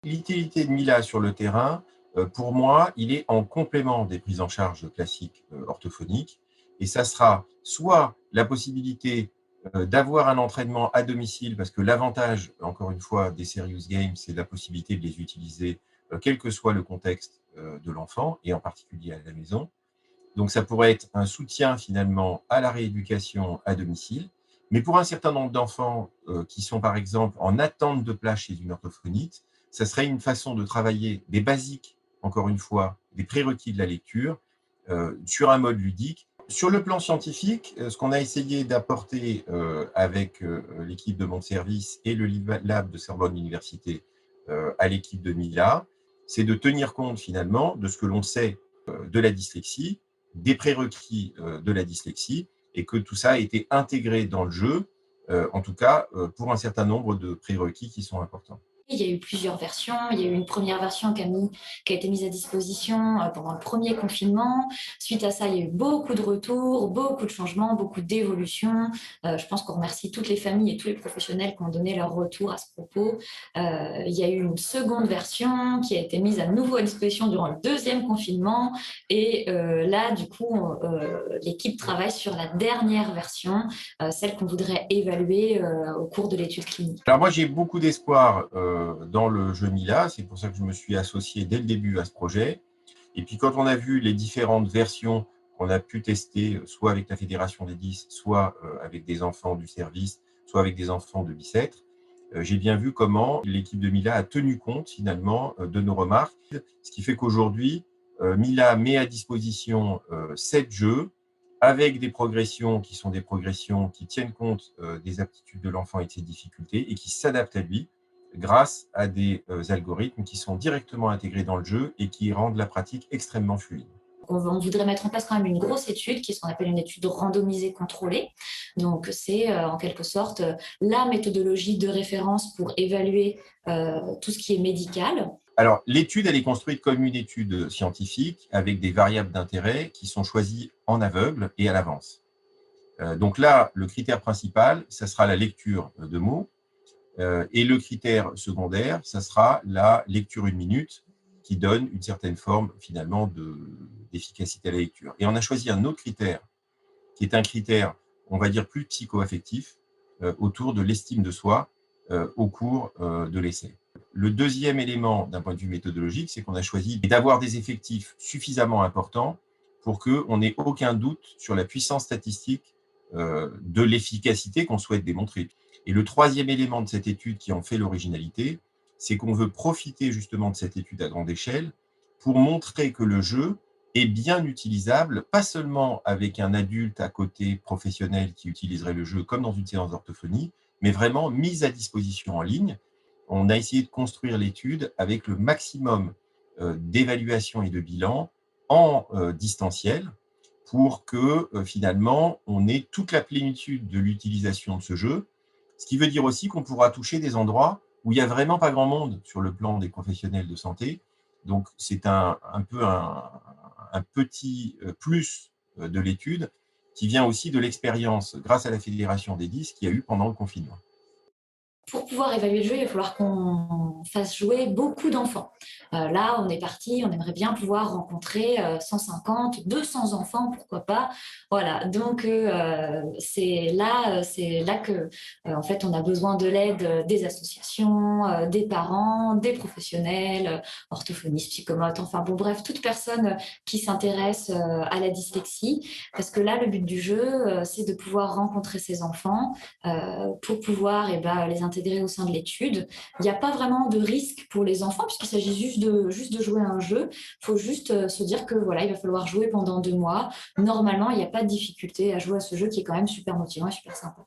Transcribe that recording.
L'utilité de Mila sur le terrain, pour moi, il est en complément des prises en charge classiques, orthophoniques, et ça sera soit la possibilité, d'avoir un entraînement à domicile parce que l'avantage, encore une fois, des serious games, c'est la possibilité de les utiliser, quel que soit le contexte, de l'enfant et en particulier à la maison. Donc ça pourrait être un soutien finalement à la rééducation à domicile. Mais pour un certain nombre d'enfants qui sont par exemple en attente de place chez une orthophoniste, ça serait une façon de travailler des basiques, encore une fois, des prérequis de la lecture, sur un mode ludique. Sur le plan scientifique, ce qu'on a essayé d'apporter avec l'équipe de mon service et le Lab de Sorbonne Université à l'équipe de Mila, c'est de tenir compte finalement de ce que l'on sait de la dyslexie, des prérequis de la dyslexie, et que tout ça a été intégré dans le jeu, en tout cas pour un certain nombre de prérequis qui sont importants. Il y a eu plusieurs versions. Il y a eu une première version qui a été mise à disposition pendant le premier confinement. Suite à ça, il y a eu beaucoup de retours, beaucoup de changements, beaucoup d'évolutions. Je pense qu'on remercie toutes les familles et tous les professionnels qui ont donné leur retour à ce propos. Il y a eu une seconde version qui a été mise à nouveau à disposition durant le deuxième confinement. Et là, du coup, l'équipe travaille sur la dernière version, celle qu'on voudrait évaluer au cours de l'étude clinique. Alors moi, j'ai beaucoup d'espoir dans le jeu Mila, c'est pour ça que je me suis associé dès le début à ce projet. Et puis quand on a vu les différentes versions qu'on a pu tester, soit avec la Fédération des 10, soit avec des enfants du service, soit avec des enfants de Bicêtre, j'ai bien vu comment l'équipe de Mila a tenu compte finalement de nos remarques. Ce qui fait qu'aujourd'hui, Mila met à disposition 7 jeux avec des progressions qui sont des progressions qui tiennent compte des aptitudes de l'enfant et de ses difficultés et qui s'adaptent à lui grâce à des algorithmes qui sont directement intégrés dans le jeu et qui rendent la pratique extrêmement fluide. On voudrait mettre en place quand même une grosse étude qui est ce qu'on appelle une étude randomisée contrôlée. Donc, c'est en quelque sorte la méthodologie de référence pour évaluer tout ce qui est médical. Alors, l'étude, elle est construite comme une étude scientifique avec des variables d'intérêt qui sont choisies en aveugle et à l'avance. Donc là, le critère principal, ça sera la lecture de mots. Et le critère secondaire, ça sera la lecture 1 minute qui donne une certaine forme finalement d'efficacité à la lecture. Et on a choisi un autre critère qui est un critère, on va dire, plus psycho-affectif autour de l'estime de soi au cours de l'essai. Le deuxième élément d'un point de vue méthodologique, c'est qu'on a choisi d'avoir des effectifs suffisamment importants pour qu'on n'ait aucun doute sur la puissance statistique de l'efficacité qu'on souhaite démontrer. Et le troisième élément de cette étude qui en fait l'originalité, c'est qu'on veut profiter justement de cette étude à grande échelle pour montrer que le jeu est bien utilisable, pas seulement avec un adulte à côté professionnel qui utiliserait le jeu comme dans une séance d'orthophonie, mais vraiment mis à disposition en ligne. On a essayé de construire l'étude avec le maximum d'évaluation et de bilan en distanciel pour que finalement on ait toute la plénitude de l'utilisation de ce jeu. Ce qui veut dire aussi qu'on pourra toucher des endroits où il n'y a vraiment pas grand monde sur le plan des professionnels de santé. Donc c'est un peu un petit plus de l'étude qui vient aussi de l'expérience, grâce à la Fédération des 10, qu'il y a eu pendant le confinement. Pour pouvoir évaluer le jeu, il va falloir qu'on fasse jouer beaucoup d'enfants. Là, on est parti, on aimerait bien pouvoir rencontrer 150, 200 enfants, pourquoi pas. Voilà, donc c'est là que, en fait, on a besoin de l'aide des associations, des parents, des professionnels, orthophonistes, psychomotes, enfin bon, bref, toute personne qui s'intéresse à la dyslexie. Parce que là, le but du jeu, c'est de pouvoir rencontrer ces enfants pour pouvoir les intégrer au sein de l'étude. Il n'y a pas vraiment de risque pour les enfants puisqu'il s'agit juste de jouer à un jeu. Il faut juste se dire que voilà, il va falloir jouer pendant 2 mois. Normalement, il n'y a pas de difficulté à jouer à ce jeu qui est quand même super motivant et super sympa.